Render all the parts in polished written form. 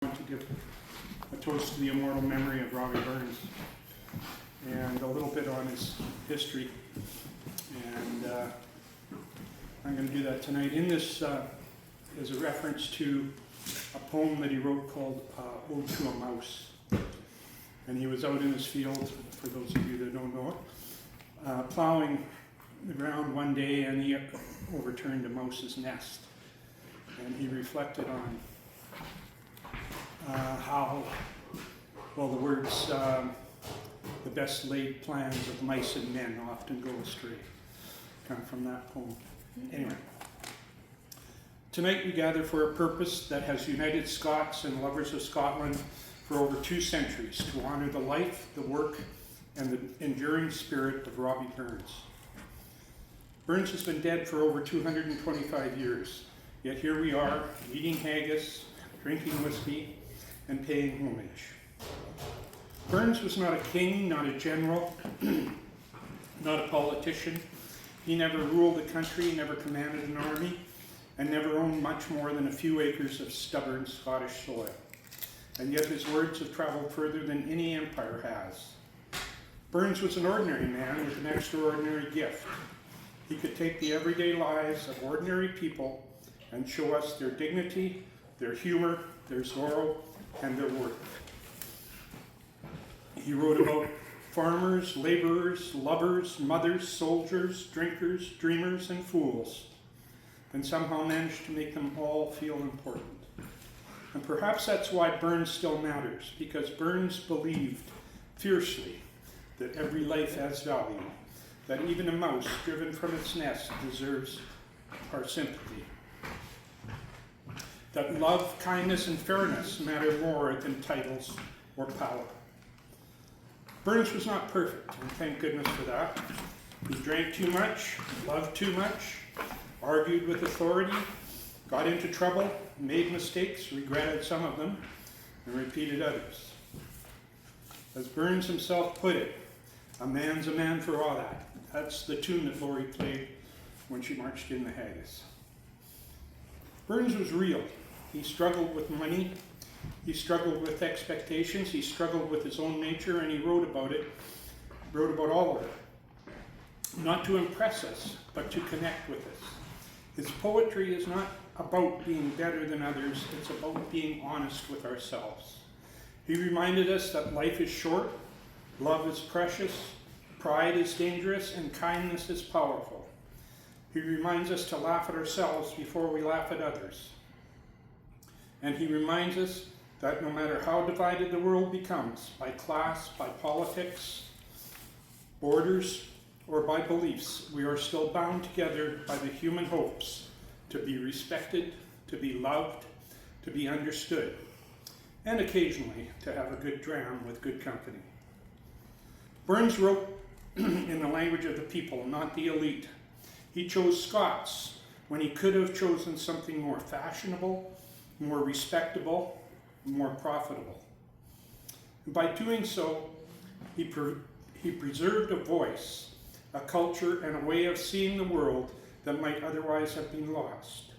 To give a toast to the immortal memory of Robbie Burns and a little bit on his history. And I'm going to do that tonight. In this is a reference to a poem that he wrote called Ode to a Mouse. And he was out in his field, for those of you that don't know it, plowing the ground one day, and he overturned a mouse's nest. And he reflected on how, well, the words, the best laid plans of mice and men often go astray, come from that poem. Anyway, tonight we gather for a purpose that has united Scots and lovers of Scotland for over 2 centuries, to honor the life, the work, and the enduring spirit of Robbie Burns. Burns has been dead for over 225 years, yet here we are, eating haggis, drinking whiskey, and paying homage. Burns was not a king, not a general, not a politician. He never ruled a country, never commanded an army, and never owned much more than a few acres of stubborn Scottish soil. And yet his words have traveled further than any empire has. Burns was an ordinary man with an extraordinary gift. He could take the everyday lives of ordinary people and show us their dignity, their humor, their sorrow, and their worth. He wrote about farmers, laborers, lovers, mothers, soldiers, drinkers, dreamers, and fools, and somehow managed to make them all feel important. And perhaps that's why Burns still matters, because Burns believed fiercely that every life has value, that even a mouse driven from its nest deserves our sympathy, that love, kindness, and fairness matter more than titles or power. Burns was not perfect, and thank goodness for that. He drank too much, loved too much, argued with authority, got into trouble, made mistakes, regretted some of them, and repeated others. As Burns himself put it, a man's a man for all that. That's the tune that Laurie played when she marched in the haggis. Burns was real. He struggled with money, he struggled with expectations, he struggled with his own nature, and he wrote about it, wrote about all of it. Not to impress us, but to connect with us. His poetry is not about being better than others, it's about being honest with ourselves. He reminded us that life is short, love is precious, pride is dangerous, and kindness is powerful. He reminds us to laugh at ourselves before we laugh at others. And he reminds us that no matter how divided the world becomes, by class, by politics, borders, or by beliefs, we are still bound together by the human hopes to be respected, to be loved, to be understood, and occasionally to have a good dram with good company. Burns wrote in the language of the people, not the elite. He chose Scots when he could have chosen something more fashionable, more respectable, more profitable. And by doing so, he preserved a voice, a culture, and a way of seeing the world that might otherwise have been lost.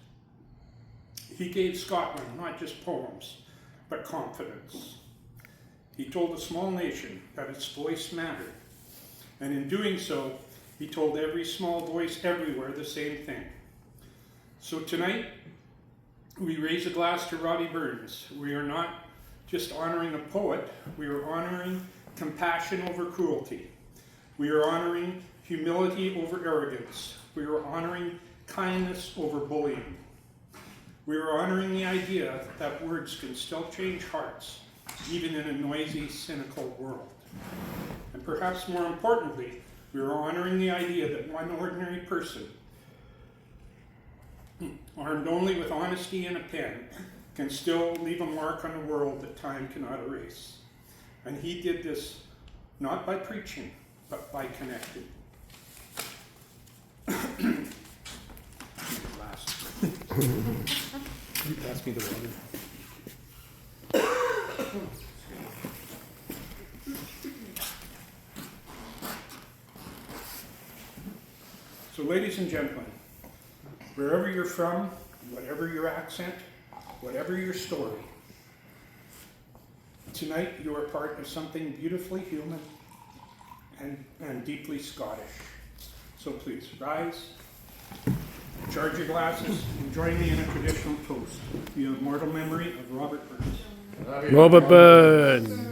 He gave Scotland not just poems, but confidence. He told a small nation that its voice mattered. And in doing so, he told every small voice everywhere the same thing. So tonight, we raise a glass to Robbie Burns. We are not just honoring a poet, we are honoring compassion over cruelty. We are honoring humility over arrogance. We are honoring kindness over bullying. We are honoring the idea that words can still change hearts, even in a noisy, cynical world. And perhaps more importantly, we are honoring the idea that one ordinary person, armed only with honesty and a pen, can still leave a mark on a world that time cannot erase. And he did this not by preaching, but by connecting. You pass me the water. So, ladies and gentlemen, wherever you're from, whatever your accent, whatever your story, tonight you are part of something beautifully human and deeply Scottish. So please rise, charge your glasses, and join me in a traditional toast. The immortal memory of Robert Burns. Robert Burns.